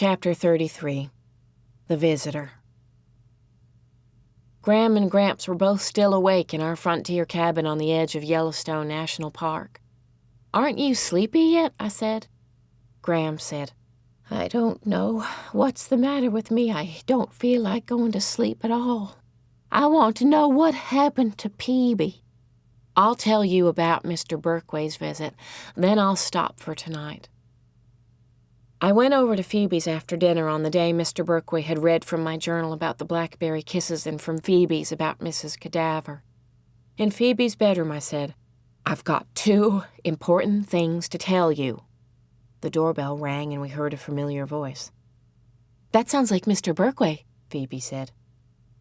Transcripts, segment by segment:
Chapter 33. The Visitor. Gram and Gramps were both still awake in our frontier cabin on the edge of Yellowstone National Park. "Aren't you sleepy yet?" I said. Gram said, "I don't know what's the matter with me. I don't feel like going to sleep at all. I want to know what happened to Peebie." "I'll tell you about Mr. Berkway's visit, then I'll stop for tonight." I went over to Phoebe's after dinner on the day Mr. Berkway had read from my journal about the blackberry kisses and from Phoebe's about Mrs. Cadaver. In Phoebe's bedroom, I said, "I've got 2 important things to tell you." The doorbell rang and we heard a familiar voice. "That sounds like Mr. Berkway," Phoebe said.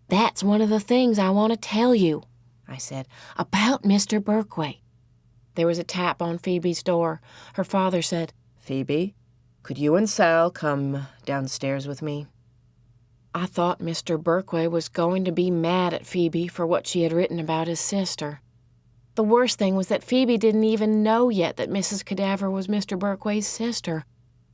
"That's one of the things I want to tell you," I said, "about Mr. Berkway." There was a tap on Phoebe's door. Her father said, "Phoebe, could you and Sal come downstairs with me?" I thought Mr. Berkway was going to be mad at Phoebe for what she had written about his sister. The worst thing was that Phoebe didn't even know yet that Mrs. Cadaver was Mr. Berkway's sister.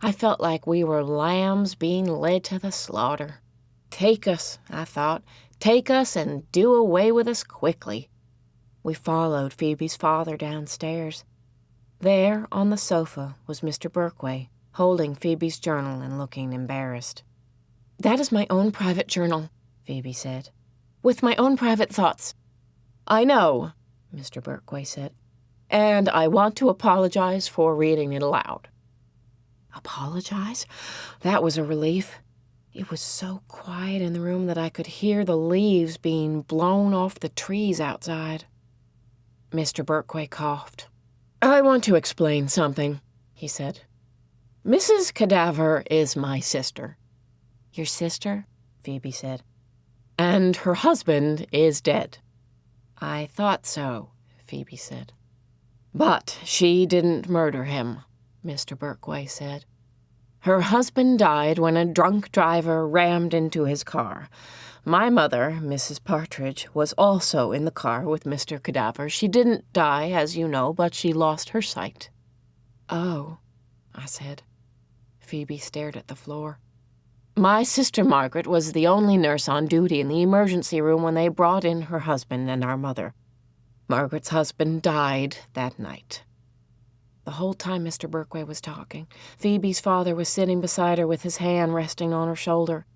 I felt like we were lambs being led to the slaughter. Take us, I thought. Take us and do away with us quickly. We followed Phoebe's father downstairs. There, on the sofa, was Mr. Berkway, holding Phoebe's journal and looking embarrassed. "That is my own private journal," Phoebe said, "with my own private thoughts." "I know," Mr. Berkway said, "and I want to apologize for reading it aloud." Apologize? That was a relief. It was so quiet in the room that I could hear the leaves being blown off the trees outside. Mr. Berkway coughed. "I want to explain something," he said. "Mrs. Cadaver is my sister." "Your sister?" Phoebe said. "And her husband is dead." "I thought so," Phoebe said. "But she didn't murder him," Mr. Berkway said. "Her husband died when a drunk driver rammed into his car. My mother, Mrs. Partridge, was also in the car with Mr. Cadaver. She didn't die, as you know, but she lost her sight." "Oh," I said. Phoebe stared at the floor. "My sister Margaret was the only nurse on duty in the emergency room when they brought in her husband and our mother. Margaret's husband died that night." The whole time Mr. Berkway was talking, Phoebe's father was sitting beside her with his hand resting on her shoulder.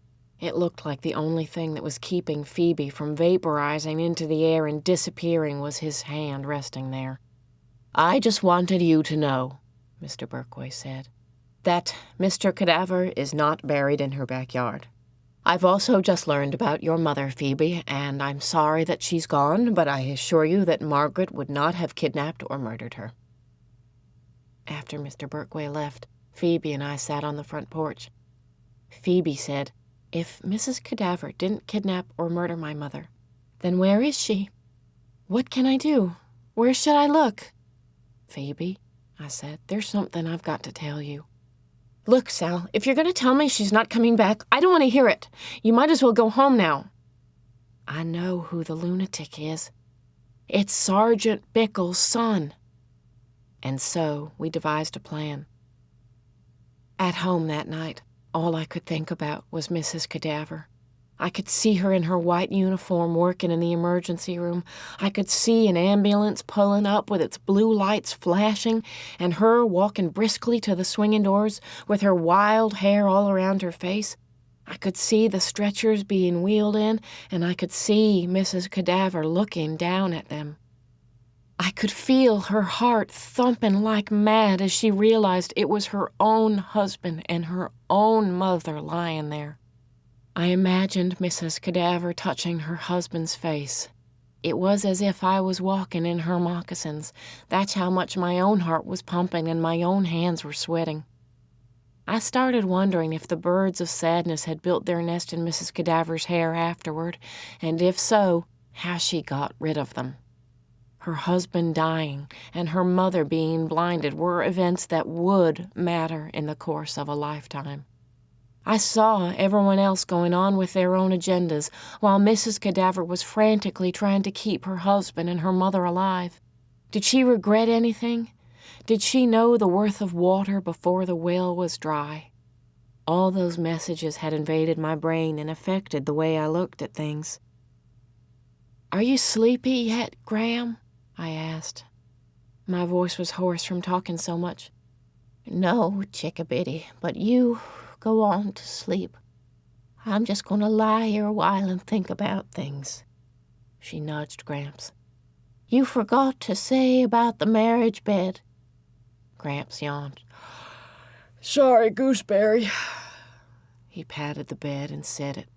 It looked like the only thing that was keeping Phoebe from vaporizing into the air and disappearing was his hand resting there. "I just wanted you to know," Mr. Berkway said, "that Mr. Cadaver is not buried in her backyard. I've also just learned about your mother, Phoebe, and I'm sorry that she's gone, but I assure you that Margaret would not have kidnapped or murdered her." After Mr. Berkway left, Phoebe and I sat on the front porch. Phoebe said, "If Mrs. Cadaver didn't kidnap or murder my mother, then where is she? What can I do? Where should I look?" "Phoebe," I said, "there's something I've got to tell you." "Look, Sal, if you're going to tell me she's not coming back, I don't want to hear it. You might as well go home now." "I know who the lunatic is. It's Sergeant Bickle's son." And so we devised a plan. At home that night, all I could think about was Mrs. Cadaver. I could see her in her white uniform working in the emergency room. I could see an ambulance pulling up with its blue lights flashing, and her walking briskly to the swinging doors with her wild hair all around her face. I could see the stretchers being wheeled in, and I could see Mrs. Cadaver looking down at them. I could feel her heart thumping like mad as she realized it was her own husband and her own mother lying there. I imagined Mrs. Cadaver touching her husband's face. It was as if I was walking in her moccasins. That's how much my own heart was pumping and my own hands were sweating. I started wondering if the birds of sadness had built their nest in Mrs. Cadaver's hair afterward, and if so, how she got rid of them. Her husband dying and her mother being blinded were events that would matter in the course of a lifetime. I saw everyone else going on with their own agendas, while Mrs. Cadaver was frantically trying to keep her husband and her mother alive. Did she regret anything? Did she know the worth of water before the well was dry? All those messages had invaded my brain and affected the way I looked at things. "Are you sleepy yet, Gram?" I asked. My voice was hoarse from talking so much. "No, Chickabiddy, but you go on to sleep. I'm just gonna lie here a while and think about things." She nudged Gramps. "You forgot to say about the marriage bed." Gramps yawned. "Sorry, Gooseberry." He patted the bed and said it.